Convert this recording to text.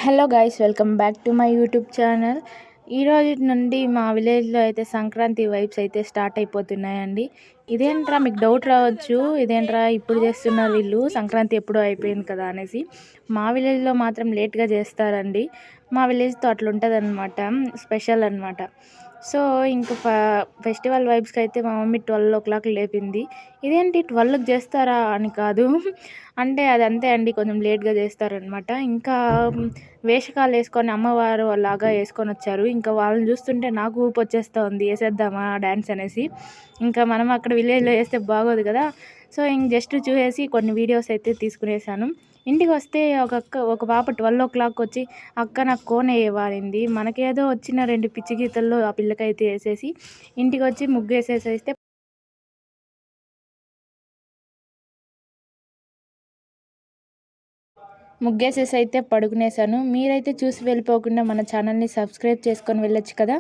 Hello guys, welcome back to my YouTube channel. ఈ రోజు నుండి మా విలేజ్లో అయితే సంక్రాంతి వైబ్స్ అయితే స్టార్ట్ అయిపోతున్నాయండి. ఇదేంట్రా మీకు డౌట్ రావచ్చు, ఇదేంట్రా ఇప్పుడు చేస్తున్నారు వీళ్ళు, సంక్రాంతి ఎప్పుడూ అయిపోయింది కదా అనేసి. మా విలేజ్లో మాత్రం లేట్గా చేస్తారండి. మా విలేజ్తో అట్లుంటుంది అనమాట, స్పెషల్ అనమాట. సో ఇంక ఫెస్టివల్ వైబ్స్కి అయితే మా మమ్మీ 12 o'clock లేపింది. ఇదేంటి 12కి చేస్తారా అని కాదు, అంటే అది అంతే అండి, కొంచెం లేట్గా చేస్తారనమాట. ఇంకా వేషకాలు వేసుకొని అమ్మవారు లాగా వేసుకొని వచ్చారు. ఇంకా వాళ్ళని చూస్తుంటే నాకు ఊపు వచ్చేస్తూ ఉంది, వేసేద్దామా డ్యాన్స్ అనేసి. ఇంకా మనం అక్కడ విలేజ్లో వేస్తే బాగోదు కదా. సో ఇంక జస్ట్ చూసేసి కొన్ని వీడియోస్ అయితే తీసుకునేసాను. ఇంటికి వస్తే ఒక పాప 12 o'clock వచ్చి, అక్క నాకు కోన్ వేయవారింది. మనకేదో వచ్చిన 2 పిచ్చి గీతల్లో ఆ పిల్లకైతే వేసేసి ఇంటికి వచ్చి ముగ్గు వేసేసేస్తే ముగ్గేసేసి అయితే పడుకునేసాను. మీరైతే చూసి వెళ్ళిపోకుండా మన ఛానల్ని సబ్స్క్రైబ్ చేసుకొని వెళ్ళొచ్చు కదా.